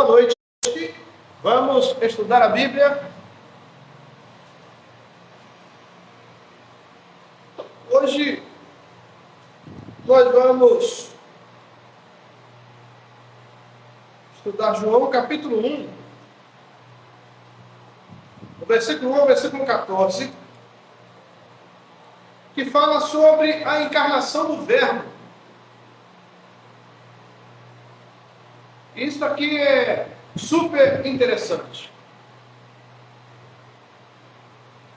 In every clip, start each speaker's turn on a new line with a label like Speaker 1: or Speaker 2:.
Speaker 1: boa noite. Vamos estudar a Bíblia. Hoje nós vamos estudar João capítulo 1, o versículo 1 ao versículo 14, que fala sobre a encarnação do Verbo. Isso aqui é super interessante.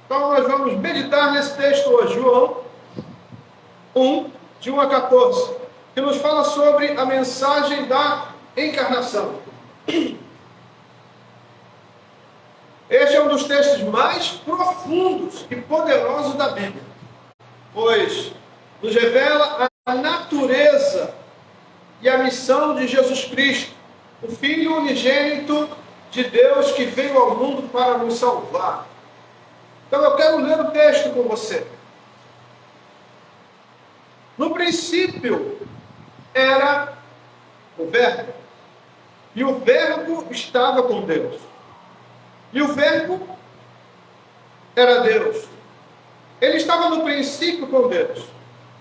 Speaker 1: Então nós vamos meditar nesse texto hoje, João 1, de 1 a 14, que nos fala sobre a mensagem da encarnação. Este é um dos textos mais profundos e poderosos da Bíblia, pois nos revela a natureza e a missão de Jesus Cristo, o Filho unigênito de Deus que veio ao mundo para nos salvar. Então eu quero ler o texto com você. No princípio era o Verbo, e o Verbo estava com Deus, e o Verbo era Deus. Ele estava no princípio com Deus.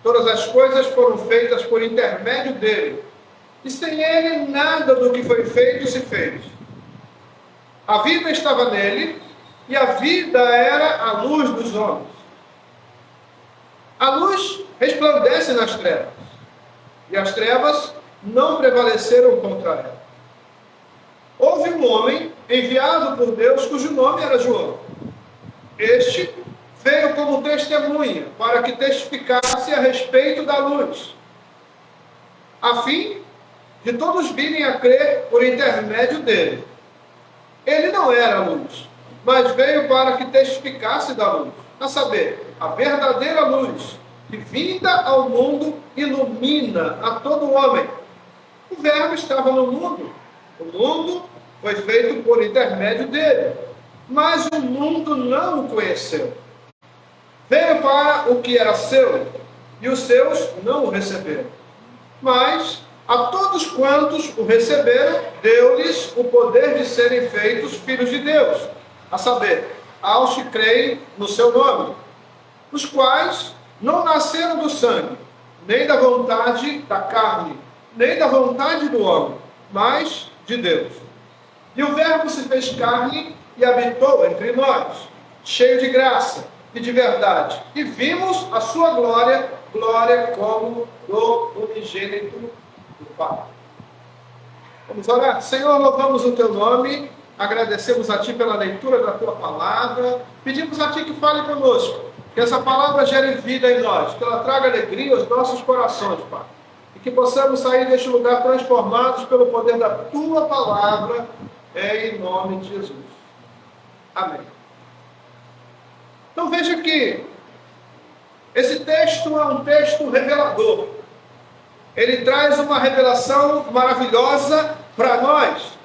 Speaker 1: Todas as coisas foram feitas por intermédio dele, e sem ele nada do que foi feito se fez. A vida estava nele, e a vida era a luz dos homens. A luz resplandece nas trevas, e as trevas não prevaleceram contra ela. Houve um homem enviado por Deus, cujo nome era João. Este veio como testemunha, para que testificasse a respeito da luz, a fim de todos virem a crer por intermédio dele. Ele não era a luz, mas veio para que testificasse da luz, a saber, a verdadeira luz, que vinda ao mundo ilumina a todo homem. O Verbo estava no mundo. O mundo foi feito por intermédio dele, mas o mundo não o conheceu. Veio para o que era seu, e os seus não o receberam. Mas a todos quantos o receberam, deu-lhes o poder de serem feitos filhos de Deus, a saber, aos que creem no seu nome, os quais não nasceram do sangue, nem da vontade da carne, nem da vontade do homem, mas de Deus. E o Verbo se fez carne e habitou entre nós, cheio de graça e de verdade. E vimos a sua glória, glória como do unigênito do Pai. Vamos orar. Senhor, louvamos o teu nome, agradecemos a ti pela leitura da tua palavra, pedimos a ti que fale conosco, que essa palavra gere vida em nós, que ela traga alegria aos nossos corações, Pai. E que possamos sair deste lugar transformados pelo poder da tua palavra, em nome de Jesus. Amém. Então veja que esse texto é um texto revelador. Ele traz uma revelação maravilhosa para nós.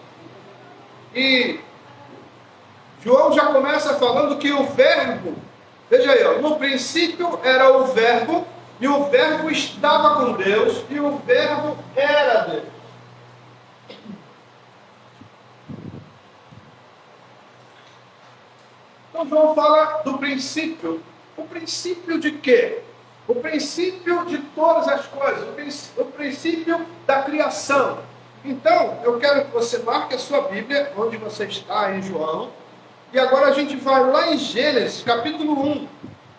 Speaker 1: E João já começa falando que o Verbo, veja aí, ó, no princípio era o Verbo, e o Verbo estava com Deus, e o Verbo era Deus. Então João fala do princípio. O princípio de quê? O princípio de todas as coisas, o princípio da criação. Então, eu quero que você marque a sua Bíblia, onde você está, em João. E agora a gente vai lá em Gênesis, capítulo 1,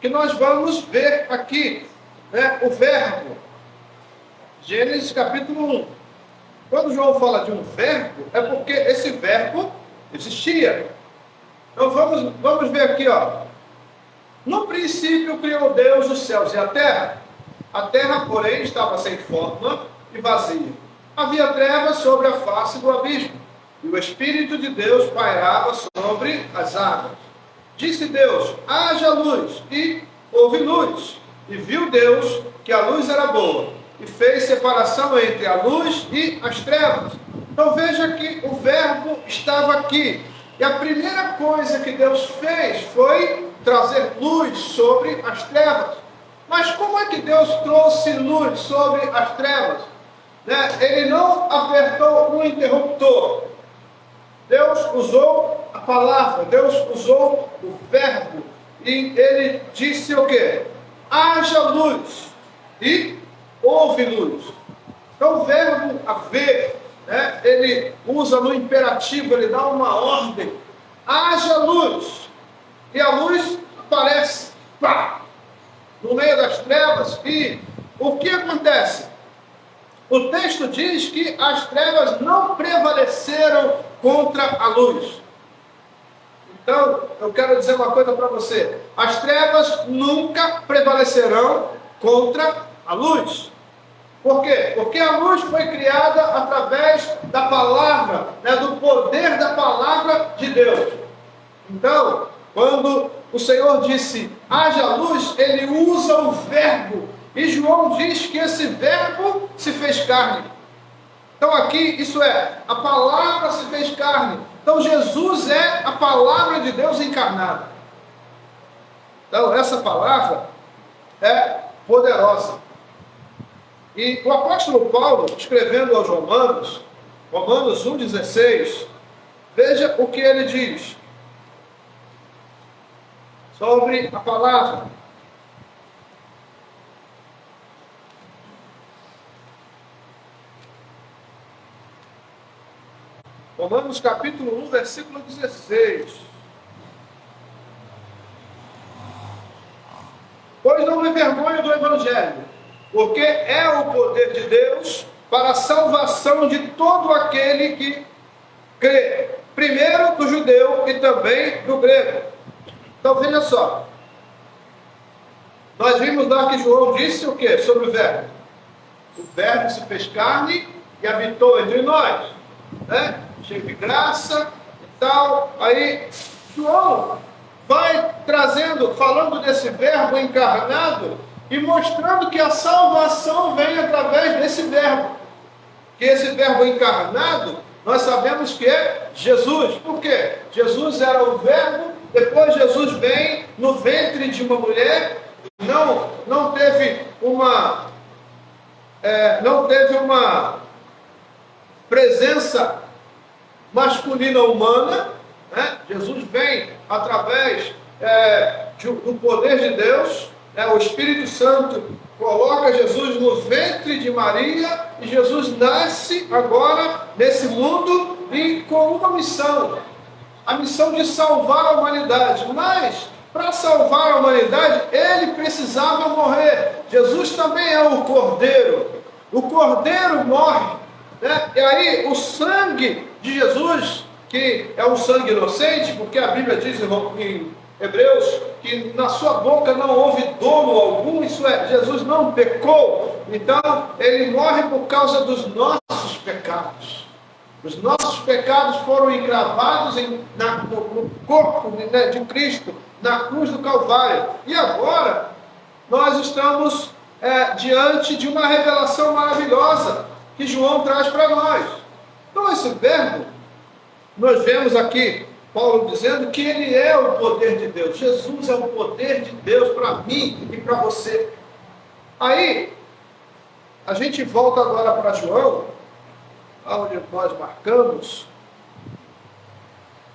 Speaker 1: que nós vamos ver aqui, né, o Verbo. Gênesis, capítulo 1. Quando João fala de um verbo, é porque esse verbo existia. Então vamos ver aqui, ó. No princípio criou Deus os céus e a terra. A terra, porém, estava sem forma e vazia. Havia trevas sobre a face do abismo, e o Espírito de Deus pairava sobre as águas. Disse Deus: haja luz, e houve luz. E viu Deus que a luz era boa, e fez separação entre a luz e as trevas. Então veja que o Verbo estava aqui. E a primeira coisa que Deus fez foi trazer luz sobre as trevas. Mas como é que Deus trouxe luz sobre as trevas? Ele não apertou um interruptor. usou a palavra, Deus usou o verbo, e ele disse o quê? Haja luz, e houve luz. Então o verbo haver, né, ele usa no imperativo, ele dá uma ordem, haja luz, e a luz aparece, pá, no meio das trevas, e o que acontece? O texto diz que as trevas não prevaleceram contra a luz. Então, eu quero dizer uma coisa para você. As trevas nunca prevalecerão contra a luz. Por quê? Porque a luz foi criada através da palavra, né, do poder da palavra de Deus. Então, quando o Senhor disse, haja luz, ele usa o verbo. E João diz que esse verbo se fez carne. Então aqui, isso é, a palavra se fez carne. Então Jesus é a palavra de Deus encarnada. Então essa palavra é poderosa. E o apóstolo Paulo, escrevendo aos Romanos, Romanos 1,16, veja o que ele diz sobre a palavra. Romanos capítulo 1, versículo 16. Pois não me envergonho do Evangelho, porque é o poder de Deus para a salvação de todo aquele que crê. Primeiro do judeu e também do grego. Então veja só. Nós vimos lá que João disse o que sobre o verbo? O verbo se fez carne e habitou entre nós, né? Cheio de graça e tal. Aí João vai trazendo, falando desse verbo encarnado e mostrando que a salvação vem através desse verbo. Que esse verbo encarnado, nós sabemos que é Jesus. Por quê? Jesus era o verbo, depois Jesus vem no ventre de uma mulher, não teve uma presença masculina humana, né? Jesus vem através do poder de Deus, o Espírito Santo coloca Jesus no ventre de Maria e Jesus nasce agora nesse mundo e com uma missão, a missão de salvar a humanidade. Mas para salvar a humanidade ele precisava morrer. Jesus também é o Cordeiro. O Cordeiro morre, né? E aí o sangue de Jesus, que é um sangue inocente, porque a Bíblia diz em Hebreus que na sua boca não houve dolo algum, isso é, Jesus não pecou, então ele morre por causa dos nossos pecados. Os nossos pecados foram encravados no corpo, né, de Cristo, na cruz do Calvário. E agora nós estamos diante de uma revelação maravilhosa que João traz para nós. Então esse verbo, nós vemos aqui Paulo dizendo que ele é o poder de Deus. Jesus é o poder de Deus para mim e para você. Aí, a gente volta agora para João, onde nós marcamos.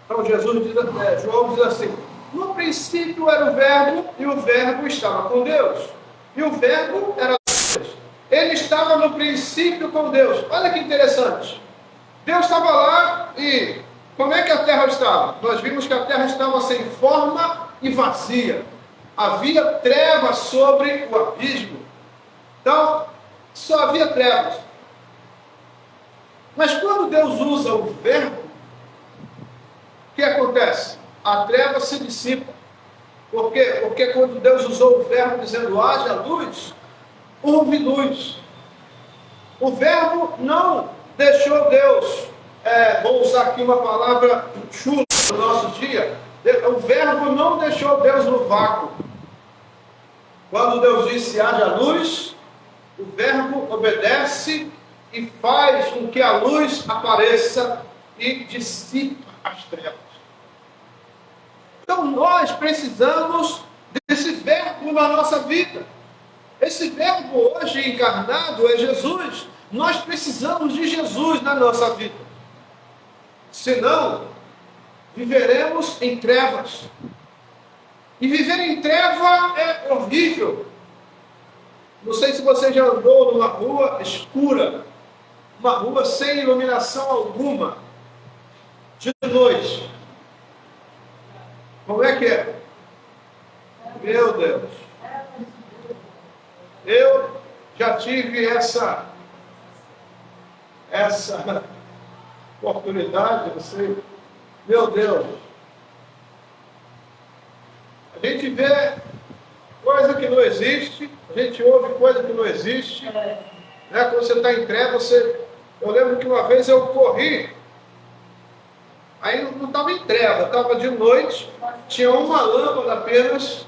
Speaker 1: Então João diz assim, no princípio era o verbo, e o verbo estava com Deus. E o verbo era Deus. Ele estava no princípio com Deus. Olha que interessante. Deus estava lá e como é que a terra estava? Nós vimos que a terra estava sem forma e vazia. Havia trevas sobre o abismo. Então, só havia trevas. Mas quando Deus usa o verbo, o que acontece? A treva se dissipa. Por quê? Porque quando Deus usou o verbo dizendo haja luz, houve luz. O verbo não deixou Deus, vou usar aqui uma palavra chula no nosso dia, o verbo não deixou Deus no vácuo. Quando Deus disse haja luz, o verbo obedece e faz com que a luz apareça e dissipa as trevas. Então nós precisamos desse verbo na nossa vida. Esse verbo hoje encarnado é Jesus. Nós precisamos de Jesus na nossa vida. Senão, viveremos em trevas. E viver em treva é horrível. Não sei se você já andou numa rua escura, uma rua sem iluminação alguma, de noite. Como é que é? Meu Deus. Eu já tive essa oportunidade, não sei. Meu Deus. A gente vê coisa que não existe, a gente ouve coisa que não existe. Né? Quando você está em treva, eu lembro que uma vez eu corri, aí não estava em treva, estava de noite, tinha uma lâmpada apenas,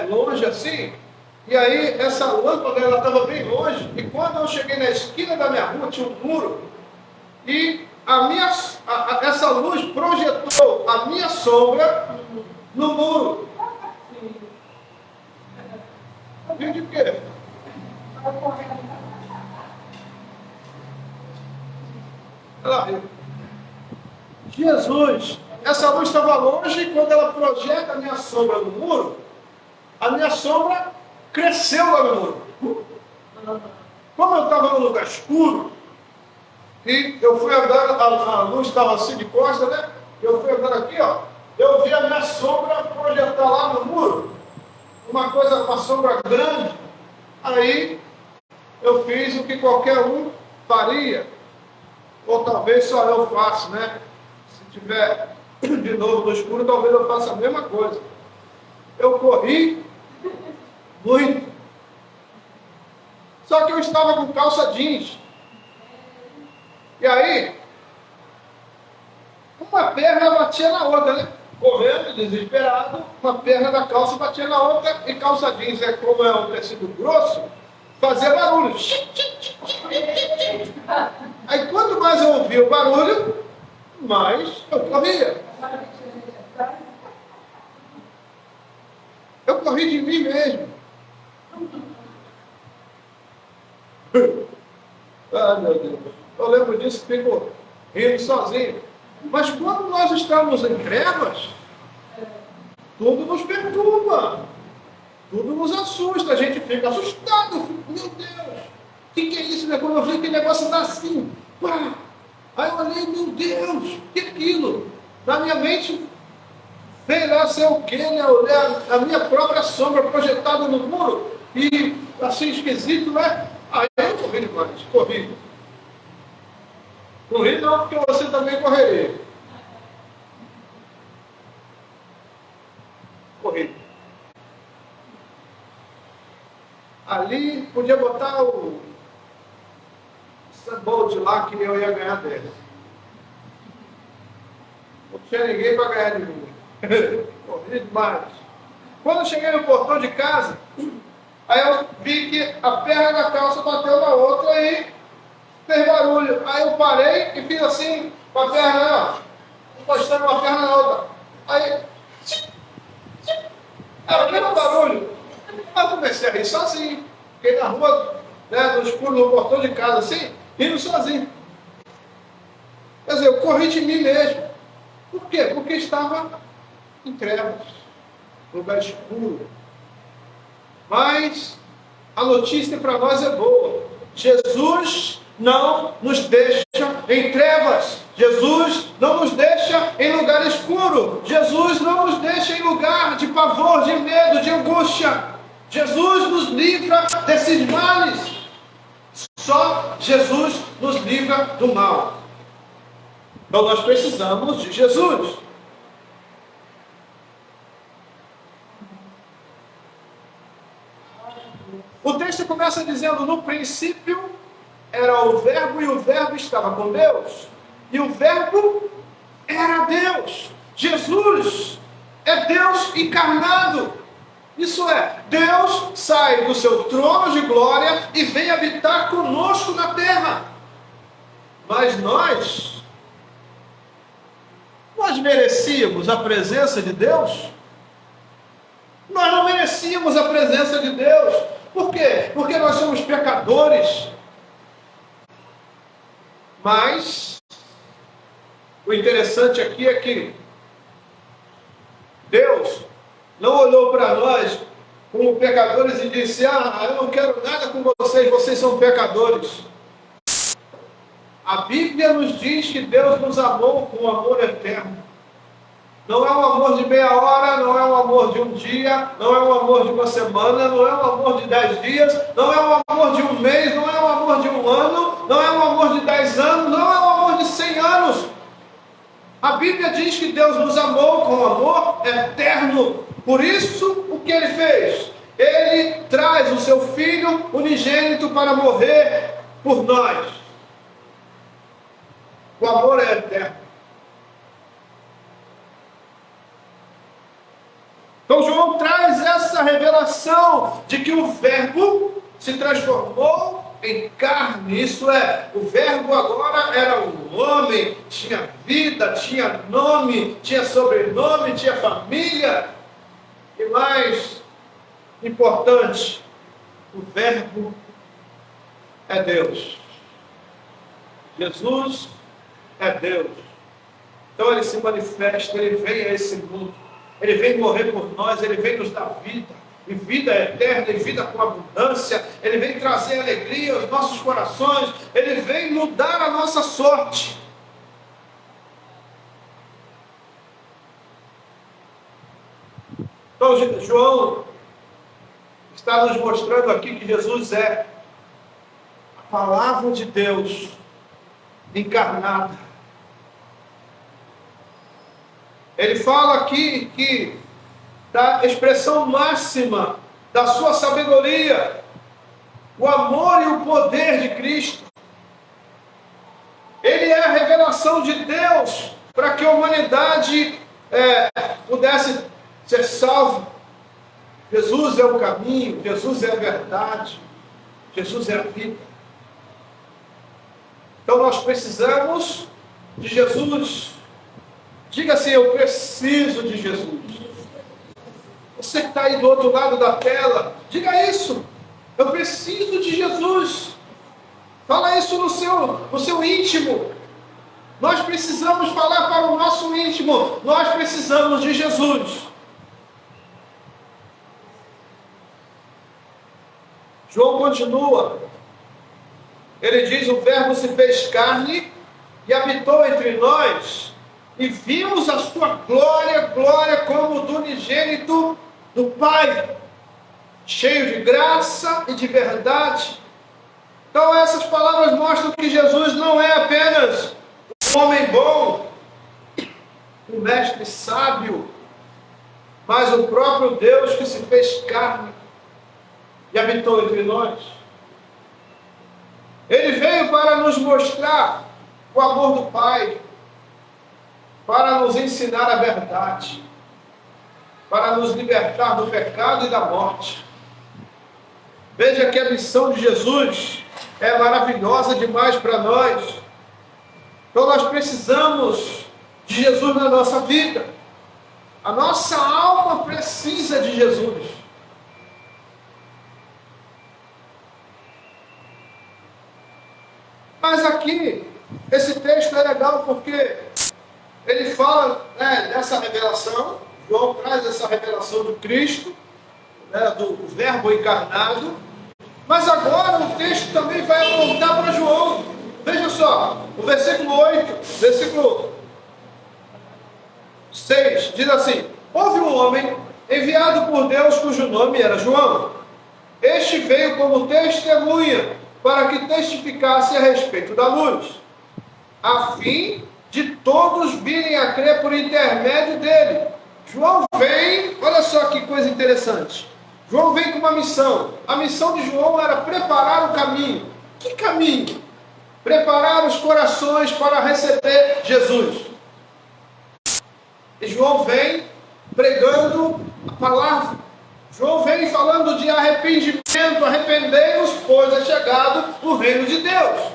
Speaker 1: longe assim, e aí essa lâmpada ela estava bem longe, e quando eu cheguei na esquina da minha rua, tinha um muro, e essa luz projetou a minha sombra no muro. Viu de quê? Ela viu. Jesus, essa luz estava longe, e quando ela projeta a minha sombra no muro, a minha sombra cresceu lá no muro. Como eu estava num lugar escuro, e eu fui andar, a luz estava assim de costa, né? Eu fui andando aqui, ó. Eu vi a minha sombra projetar lá no muro. Uma sombra grande. Aí eu fiz o que qualquer um faria. Ou talvez só eu faça, né? Se tiver de novo no escuro, talvez eu faça a mesma coisa. Eu corri muito. Só que eu estava com calça jeans. E aí, uma perna batia na outra, né? Correndo, desesperado, uma perna da calça batia na outra, e calça jeans, como é um tecido grosso, fazia barulho. Aí quanto mais eu ouvia o barulho, mais eu corria. Eu corri de mim mesmo. Ah, meu Deus. Eu lembro disso e fico rindo sozinho. Mas quando nós estamos em trevas, tudo nos perturba. Tudo nos assusta. A gente fica assustado. Meu Deus. O que é isso? Né? Quando eu vi aquele negócio está assim. Pá. Aí eu olhei, meu Deus. O que é aquilo? Na minha mente, sei lá, sei o quê, né? Eu olhei a minha própria sombra projetada no muro. E assim, esquisito, né? Aí eu corri demais. Corri. Corri não, porque você também correria. Corri. Ali podia botar o Bolt lá que eu ia ganhar dele. Não tinha ninguém para ganhar de mim. Corri demais. Quando eu cheguei no portão de casa, aí eu vi que a perna da calça bateu na outra e fez barulho. Aí eu parei e fiz assim com a perna, ó, encostando uma perna na outra. Aí, era o mesmo barulho. Aí eu comecei a rir sozinho. Fiquei na rua, né, no escuro, no portão de casa, assim, rindo sozinho. Quer dizer, eu corri de mim mesmo. Por quê? Porque estava em trevas, lugar escuro. Mas a notícia para nós é boa. Jesus não nos deixa em trevas. Jesus não nos deixa em lugar escuro. Jesus não nos deixa em lugar de pavor, de medo, de angústia. Jesus nos livra desses males. Só Jesus nos livra do mal. Então nós precisamos de Jesus. O texto começa dizendo: no princípio era o Verbo, e o Verbo estava com Deus, e o Verbo era Deus. Jesus é Deus encarnado. Isso é, Deus sai do seu trono de glória e vem habitar conosco na terra. Mas nós merecíamos a presença de Deus? Nós não merecíamos a presença de Deus. Por quê? Porque nós somos pecadores. Mas O interessante aqui é que Deus não olhou para nós como pecadores e disse: eu não quero nada com vocês, vocês são pecadores. A Bíblia nos diz que Deus nos amou com um amor eterno. Não é um amor de meia hora, não é um amor de um dia, não é um amor de uma semana, não é um amor de 10 dias, não é um amor de um mês, não é um amor de um ano, não é um amor de 10 anos, não é um amor de 100 anos. A Bíblia diz que Deus nos amou com um amor eterno. Por isso, o que Ele fez? Ele traz o seu Filho unigênito para morrer por nós. O amor é eterno. Então João traz essa revelação de que o Verbo se transformou em carne. Isso é, o Verbo agora era um homem, tinha vida, tinha nome, tinha sobrenome, tinha família. E mais importante, o Verbo é Deus. Jesus é Deus. Então ele se manifesta, ele vem a esse mundo. Ele vem morrer por nós, Ele vem nos dar vida, e vida eterna, e vida com abundância. Ele vem trazer alegria aos nossos corações, Ele vem mudar a nossa sorte. Então João está nos mostrando aqui que Jesus é a palavra de Deus encarnada. Ele fala aqui que da expressão máxima da sua sabedoria, o amor e o poder de Cristo. Ele é a revelação de Deus para que a humanidade pudesse ser salva. Jesus é o caminho, Jesus é a verdade, Jesus é a vida. Então nós precisamos de Jesus. Diga assim: eu preciso de Jesus. Você que está aí do outro lado da tela, diga isso: eu preciso de Jesus. Fala isso no seu íntimo. Nós precisamos falar para o nosso íntimo: nós precisamos de Jesus. João continua. Ele diz: o Verbo se fez carne e habitou entre nós, e vimos a sua glória, glória como do unigênito do Pai, cheio de graça e de verdade. Então essas palavras mostram que Jesus não é apenas um homem bom, um mestre sábio, mas o próprio Deus que se fez carne e habitou entre nós. Ele veio para nos mostrar o amor do Pai, para nos ensinar a verdade, para nos libertar do pecado e da morte. Veja que a missão de Jesus é maravilhosa demais para nós. Então nós precisamos de Jesus na nossa vida. A nossa alma precisa de Jesus. Mas aqui, esse texto é legal porque ele fala dessa revelação. João traz essa revelação do Cristo, do Verbo encarnado. Mas agora o texto também vai apontar para João. Veja só, o versículo 8, versículo 6, diz assim: houve um homem enviado por Deus cujo nome era João. Este veio como testemunha para que testificasse a respeito da luz, a fim de todos virem a crer por intermédio dele. João vem, olha só que coisa interessante. João vem com uma missão. A missão de João era preparar o caminho. Que caminho? Preparar os corações para receber Jesus. E João vem pregando a palavra. João vem falando de arrependimento. Arrependei-vos, pois é chegado o reino de Deus.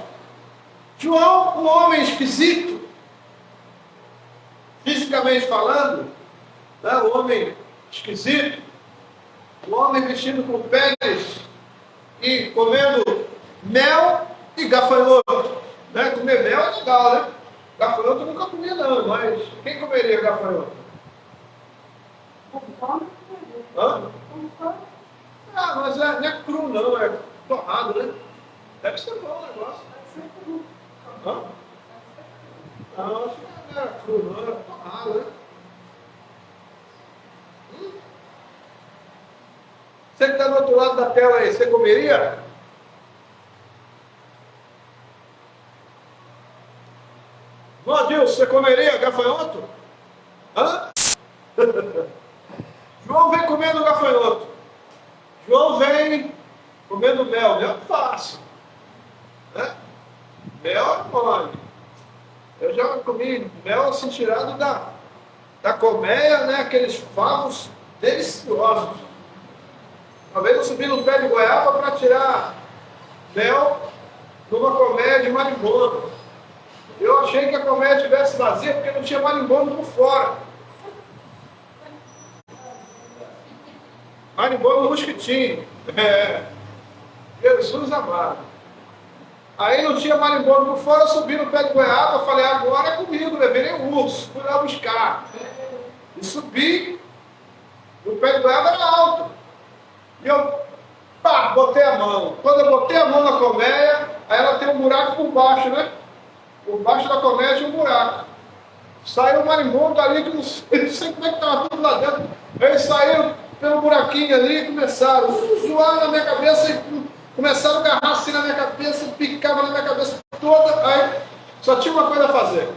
Speaker 1: João, um homem esquisito, fisicamente falando, um homem esquisito, um homem vestido com peles e comendo mel e gafanhoto. Comer mel é legal, né? Gafanhoto eu nunca comia não, mas quem comeria gafanhoto? Hã? Ah, mas não é cru não, é torrado, né? Deve ser bom o negócio. Hã? Não, acho que não era cru não, era torrado, né? Você que está do outro lado da tela aí, você comeria? Não, Adilson, você comeria gafanhoto? Hã? João vem comendo gafanhoto. João vem comendo mel. Mel é fácil. Né? Mel é mole. Eu já comi mel assim tirado da colmeia, né? Aqueles favos deliciosos. Uma vez eu subi no pé de goiaba para tirar mel numa colmeia de marimbondo. Eu achei que a colmeia estivesse vazia porque não tinha marimbondo por fora. Marimbondo mosquitinho. Jesus amado. Aí não tinha marimbondo por fora, eu subi no pé de goiaba, falei, agora é comigo, levei nem o urso, fui lá buscar. E subi, o pé de goiaba era alto. E eu, botei a mão. Quando eu botei a mão na colmeia, aí ela tem um buraco por baixo, né? Por baixo da colmeia tinha um buraco. Saiu um marimbondo ali, que não sei como é que estava tudo lá dentro. Eles saíram pelo buraquinho ali e começaram a zoar na minha cabeça e começaram a agarrar assim na minha cabeça, picava na minha cabeça toda. Aí só tinha uma coisa a fazer: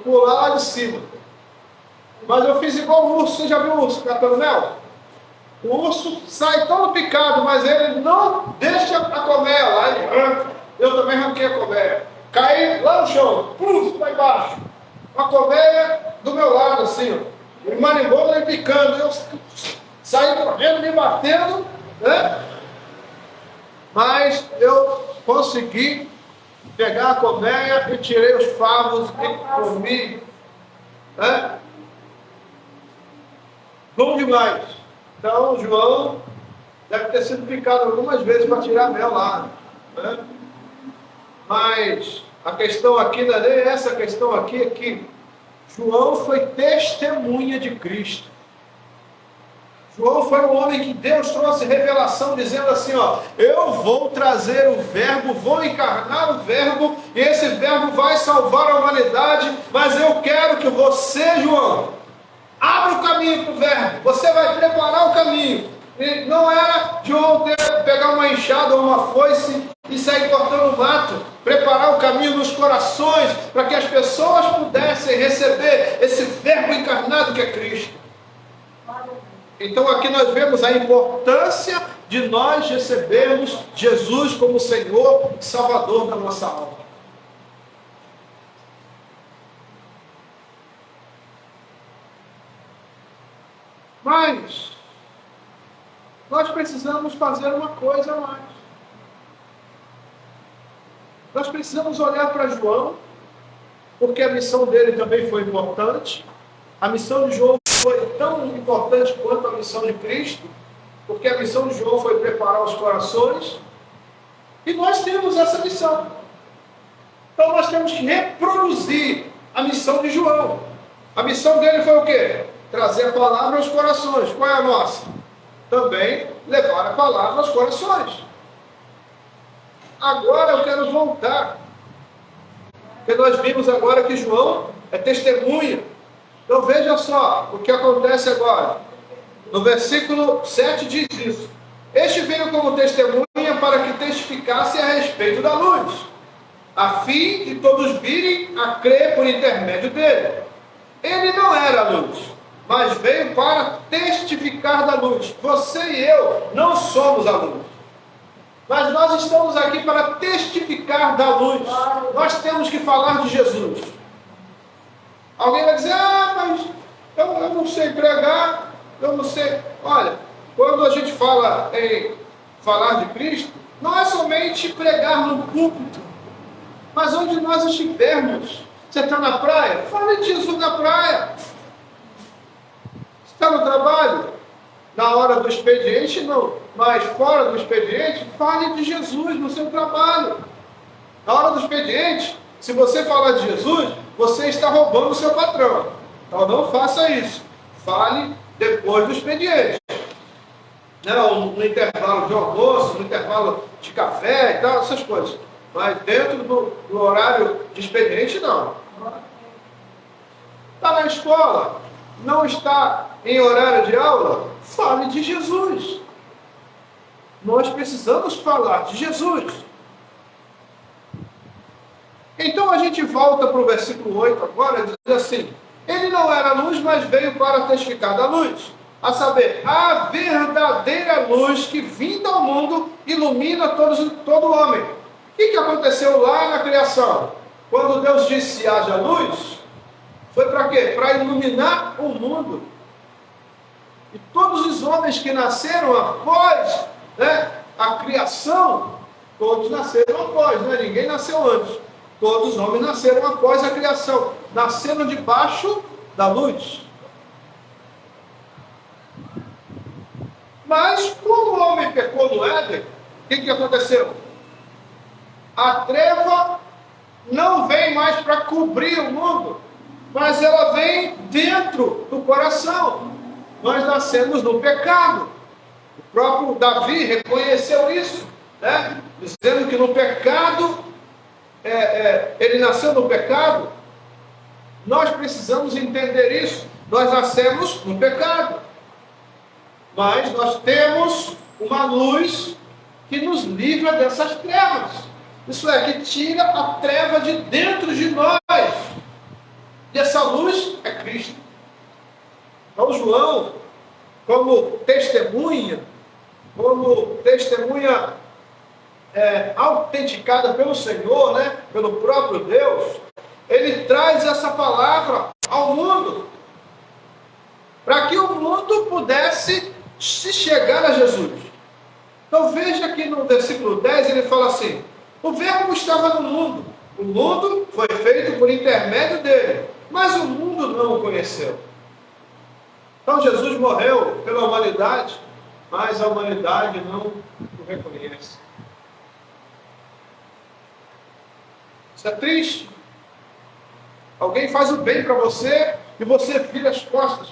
Speaker 1: pular lá de cima. Mas eu fiz igual o urso. Você já viu o urso catando mel? O urso sai todo picado, mas ele não deixa a colmeia lá. Ele arranca. Eu também arranquei a colmeia. Caí lá no chão, lá embaixo. Uma colmeia do meu lado, assim, ó. O marimbondo me picando. Eu saí correndo, me batendo, né? Mas eu consegui pegar a colmeia e tirei os favos e comi. Né? Bom demais. Então, João deve ter sido picado algumas vezes para tirar mel lá. Né? Mas a questão aqui não é nem essa, a questão aqui é que João foi testemunha de Cristo. João foi um homem que Deus trouxe revelação, dizendo assim, ó, eu vou trazer o verbo, vou encarnar o verbo, e esse verbo vai salvar a humanidade, mas eu quero que você, João, abra o caminho para o verbo, você vai preparar o caminho. E não era João pegar uma enxada ou uma foice e sair cortando o mato, preparar o caminho nos corações, para que as pessoas pudessem receber esse verbo encarnado que é Cristo. Então aqui nós vemos a importância de nós recebermos Jesus como Senhor e Salvador da nossa alma. Mas nós precisamos fazer uma coisa a mais. Nós precisamos olhar para João, porque a missão dele também foi importante. A missão de João foi tão importante quanto a missão de Cristo, porque a missão de João foi preparar os corações, e nós temos essa missão. Então nós temos que reproduzir a missão de João. A missão dele foi o quê? Trazer a palavra aos corações. Qual é a nossa? Também levar a palavra aos corações. Agora eu quero voltar, porque nós vimos agora que João é testemunha. Então veja só o que acontece agora. No versículo 7 diz isso: este veio como testemunha para que testificasse a respeito da luz, a fim de todos virem a crer por intermédio dele. Ele não era a luz, mas veio para testificar da luz. Você e eu não somos a luz, mas nós estamos aqui para testificar da luz. Nós temos que falar de Jesus. Alguém vai dizer, mas eu não sei pregar, eu não sei. Olha, quando a gente fala em falar de Cristo, não é somente pregar no púlpito, mas onde nós estivermos. Você está na praia? Fale de Jesus na praia. Você está no trabalho? Na hora do expediente, não. Mas fora do expediente, fale de Jesus no seu trabalho. Na hora do expediente, Se você falar de Jesus, você está roubando o seu patrão. Então não faça isso. Fale depois do expediente. Não, no intervalo de almoço, no intervalo de café e tal, essas coisas. Mas dentro do horário de expediente, não. Está na escola, não está em horário de aula, fale de Jesus. Nós precisamos falar de Jesus. Então a gente volta para o versículo 8 agora, diz assim: ele não era luz, mas veio para testificar da luz, a saber, a verdadeira luz que vinda ao mundo ilumina todo homem. O que aconteceu lá na criação? Quando Deus disse haja luz, foi para quê? Para iluminar o mundo. E todos os homens que nasceram após, né, a criação, todos nasceram após, né? Ninguém nasceu antes. Todos os homens nasceram após a criação, nasceram debaixo da luz. Mas quando o homem pecou no Éden, o que aconteceu? A treva não vem mais para cobrir o mundo, mas ela vem dentro do coração. Nós nascemos no pecado. O próprio Davi reconheceu isso, né? Dizendo que no pecado, ele nasceu no pecado. Nós precisamos entender isso. Nós nascemos no pecado. Mas nós temos uma luz que nos livra dessas trevas. Isso é, que tira a treva de dentro de nós. E essa luz é Cristo. Então João, como testemunha autenticada pelo Senhor, né, pelo próprio Deus, ele traz essa palavra ao mundo, para que o mundo pudesse se chegar a Jesus. Então veja aqui no versículo 10, ele fala assim: o verbo estava no mundo, o mundo foi feito por intermédio dele, mas o mundo não o conheceu. Então Jesus morreu pela humanidade, mas a humanidade não o reconhece. Isso é triste. Alguém faz o bem para você e você vira as costas.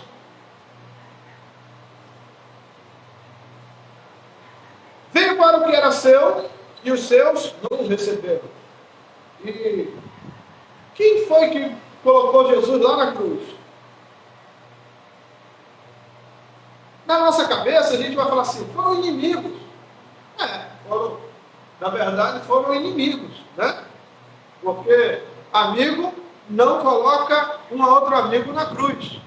Speaker 1: Veio para o que era seu e os seus não o receberam. E quem foi que colocou Jesus lá na cruz? Na nossa cabeça a gente vai falar assim: foram inimigos. Na verdade foram inimigos, né? Porque amigo não coloca um outro amigo na cruz.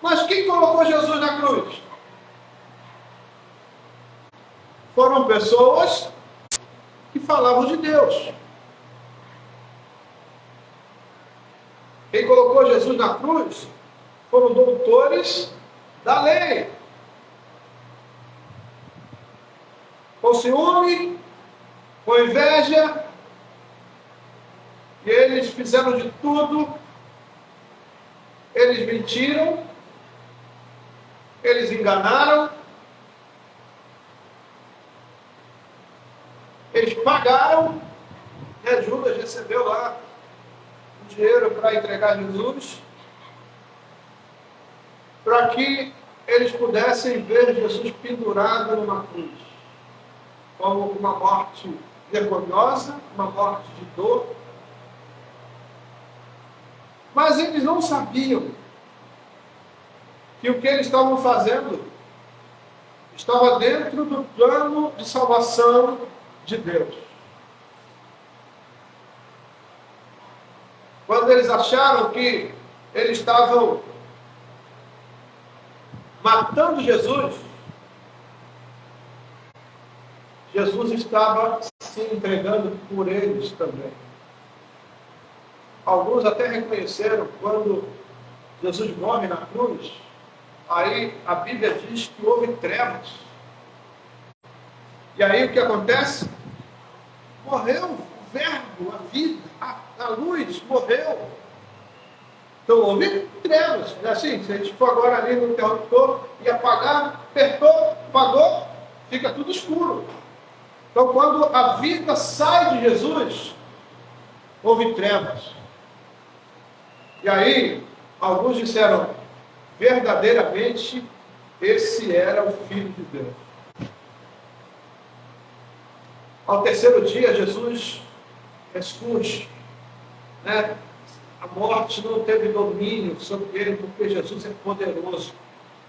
Speaker 1: Mas quem colocou Jesus na cruz? Foram pessoas que falavam de Deus. Quem colocou Jesus na cruz foram doutores da lei. Com ciúme, com inveja, e eles fizeram de tudo. Eles mentiram, eles enganaram, eles pagaram, né? Judas recebeu lá o dinheiro para entregar Jesus, para que eles pudessem ver Jesus pendurado numa cruz, como uma morte vergonhosa, uma morte de dor. Mas eles não sabiam que o que eles estavam fazendo estava dentro do plano de salvação de Deus. Quando eles acharam que eles estavam matando Jesus, Jesus estava se entregando por eles também. Alguns até reconheceram quando Jesus morre na cruz. Aí a Bíblia diz que houve trevas. E aí o que acontece? Morreu o verbo, a vida, a luz morreu. Então houve trevas. É assim, se a gente for agora ali no interruptor e apagar, apertou, apagou, fica tudo escuro. Então quando a vida sai de Jesus, houve trevas. E aí, alguns disseram, verdadeiramente, esse era o Filho de Deus. Ao terceiro dia, Jesus ressurge, né? A morte não teve domínio sobre ele, porque Jesus é poderoso.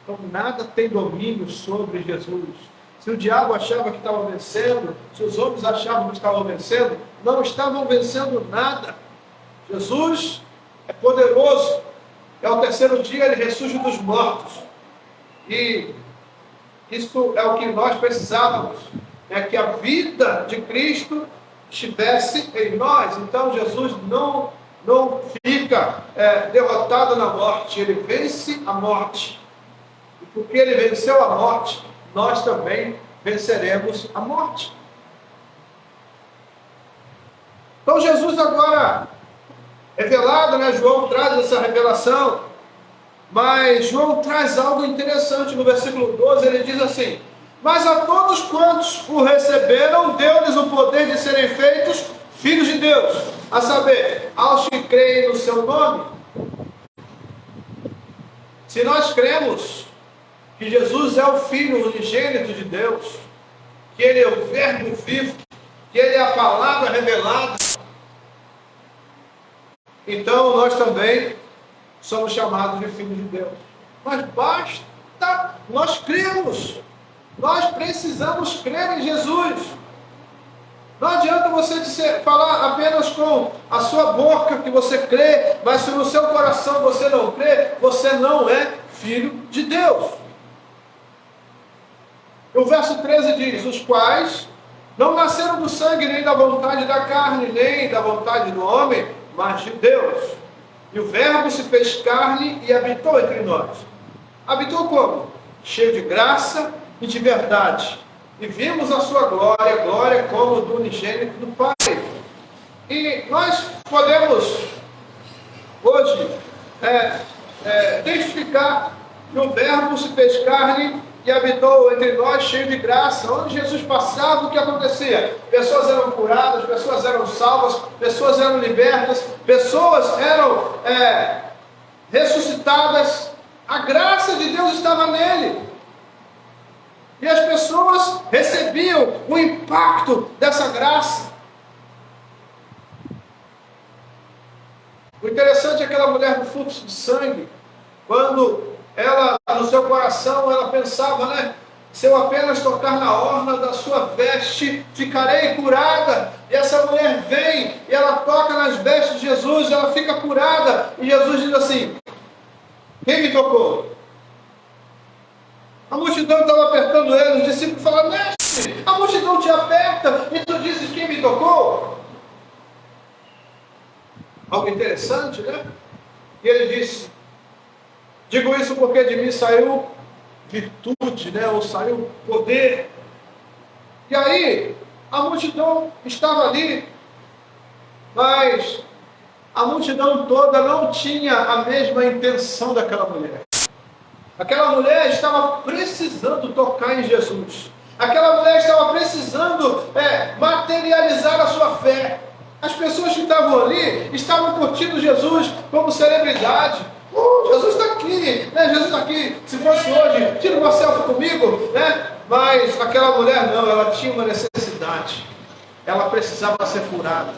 Speaker 1: Então, nada tem domínio sobre Jesus. Se o diabo achava que estava vencendo, se os homens achavam que estavam vencendo, não estavam vencendo nada. Jesus é poderoso. E ao terceiro dia ele ressurge dos mortos. E isso é o que nós precisávamos. É que a vida de Cristo estivesse em nós. Então Jesus não fica derrotado na morte. Ele vence a morte. E porque ele venceu a morte, nós também venceremos a morte. Então Jesus agora, revelado, né? João traz essa revelação, mas João traz algo interessante. No versículo 12 ele diz assim: mas a todos quantos o receberam, deu-lhes o poder de serem feitos filhos de Deus, a saber, aos que creem no seu nome. Se nós cremos que Jesus é o Filho unigênito de Deus, que Ele é o Verbo vivo, que Ele é a palavra revelada, então nós também somos chamados de filhos de Deus. Mas basta nós crermos. Nós precisamos crer em Jesus. Não adianta você falar apenas com a sua boca que você crê, mas se no seu coração você não crê, você não é filho de Deus. O verso 13 diz: os quais não nasceram do sangue, nem da vontade da carne, nem da vontade do homem, mas de Deus. E o Verbo se fez carne e habitou entre nós. Habitou como? Cheio de graça e de verdade. E vimos a sua glória, glória como do unigênito do Pai. E nós podemos hoje testificar que o Verbo se fez carne e habitou entre nós, cheio de graça. Onde Jesus passava, o que acontecia? Pessoas eram curadas, pessoas eram salvas, pessoas eram libertas, pessoas eram ressuscitadas. A graça de Deus estava nele. E as pessoas recebiam o impacto dessa graça. O interessante é aquela mulher do fluxo de sangue, quando ela, no seu coração, ela pensava, né? Se eu apenas tocar na orla da sua veste, ficarei curada. E essa mulher vem, e ela toca nas vestes de Jesus, ela fica curada. E Jesus diz assim: quem me tocou? A multidão estava apertando ele, os discípulos falaram: mestre, a multidão te aperta, e tu dizes quem me tocou? Algo interessante, né? E ele disse: digo isso porque de mim saiu virtude, né? Ou saiu poder. E aí, a multidão estava ali, mas a multidão toda não tinha a mesma intenção daquela mulher. Aquela mulher estava precisando tocar em Jesus. Aquela mulher estava precisando materializar a sua fé. As pessoas que estavam ali estavam curtindo Jesus como celebridade. Jesus está aqui, né? Jesus está aqui. Se fosse hoje, tira uma selfie comigo, né? Mas aquela mulher não, ela tinha uma necessidade. Ela precisava ser curada.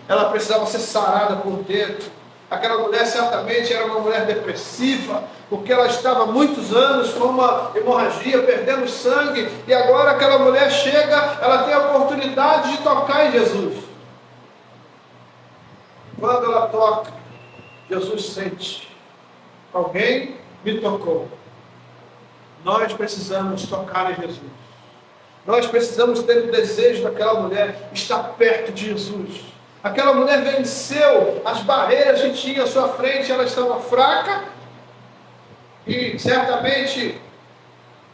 Speaker 1: Ela precisava ser sarada por dentro. Aquela mulher certamente era uma mulher depressiva, porque ela estava há muitos anos com uma hemorragia, perdendo sangue, e agora aquela mulher chega, ela tem a oportunidade de tocar em Jesus. Quando ela toca, Jesus sente: alguém me tocou. Nós precisamos tocar em Jesus. Nós precisamos ter o desejo daquela mulher estar perto de Jesus. Aquela mulher venceu as barreiras que tinha à sua frente. Ela estava fraca e certamente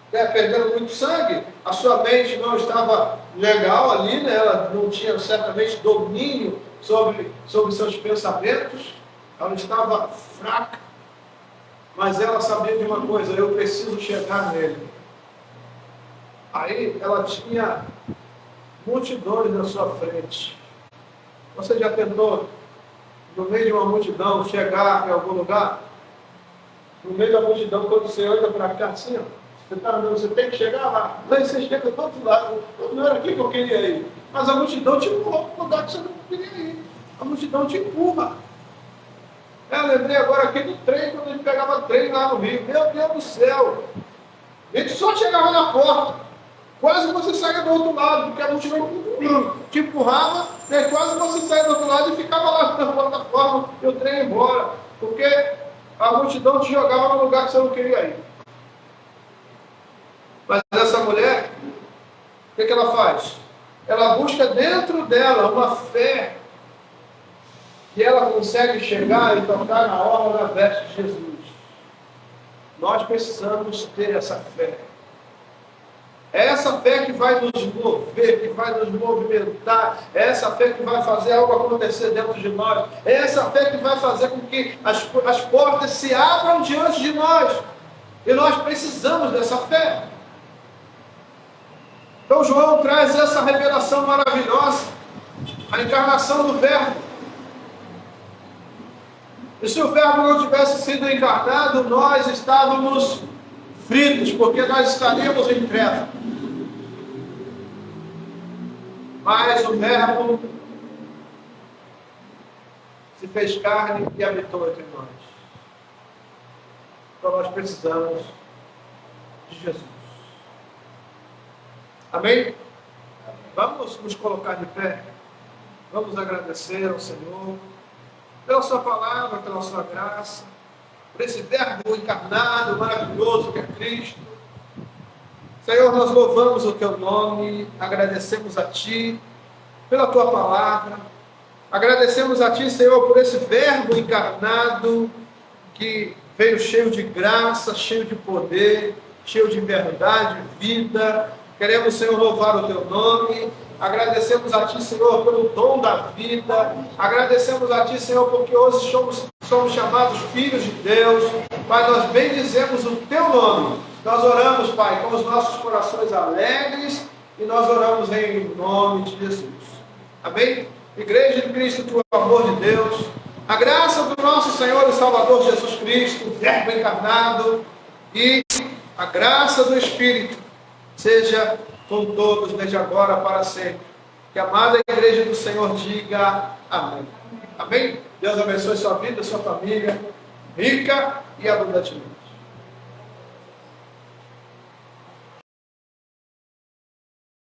Speaker 1: perdendo muito sangue. A sua mente não estava legal ali, né? Ela não tinha certamente domínio sobre seus pensamentos. Ela estava fraca, mas ela sabia de uma coisa: eu preciso chegar nele. Aí ela tinha multidões na sua frente. Você já tentou no meio de uma multidão, chegar em algum lugar, no meio da multidão, quando você anda para cá assim, ó, você está andando, você tem que chegar lá. Daí você chega do outro lado. Não era aqui que eu queria ir. Mas a multidão te empurrou para um lugar que você não queria ir. A multidão te empurra. Eu lembrei agora aqui do trem, quando a gente pegava trem lá no Rio. Meu Deus do céu! A gente só chegava na porta. Quase você saia do outro lado, porque a multidão te empurrava, né? Quase você saia do outro lado e ficava lá na plataforma e o trem ia embora. Porque a multidão te jogava no lugar que você não queria ir. Mas essa mulher, o que ela faz? Ela busca dentro dela uma fé que ela consegue chegar e tocar na orla da veste de Jesus. Nós precisamos ter essa fé. É essa fé que vai nos mover, que vai nos movimentar. É essa fé que vai fazer algo acontecer dentro de nós. É essa fé que vai fazer com que as portas se abram diante de nós. E nós precisamos dessa fé. Então João traz essa revelação maravilhosa, a encarnação do Verbo. E se o Verbo não tivesse sido encarnado, nós estávamos fritos, porque nós estaríamos em treva. Mas o Verbo se fez carne e habitou entre nós. Então nós precisamos de Jesus. Amém? Vamos nos colocar de pé. Vamos agradecer ao Senhor pela sua palavra, pela sua graça, por esse Verbo encarnado, maravilhoso que é Cristo. Senhor, nós louvamos o teu nome, agradecemos a ti pela tua palavra, agradecemos a ti, Senhor, por esse Verbo encarnado que veio cheio de graça, cheio de poder, cheio de verdade, vida. Queremos, Senhor, louvar o teu nome. Agradecemos a ti, Senhor, pelo dom da vida. Agradecemos a ti, Senhor, porque hoje somos chamados filhos de Deus. Pai, nós bendizemos o teu nome. Nós oramos, Pai, com os nossos corações alegres e nós oramos em nome de Jesus. Amém? Igreja de Cristo, tu amor de Deus, a graça do nosso Senhor e Salvador Jesus Cristo, o Verbo encarnado, e a graça do Espírito seja com todos, desde agora para sempre. Que a amada igreja do Senhor diga amém. Amém? Deus abençoe sua vida, sua família, rica e abundantemente.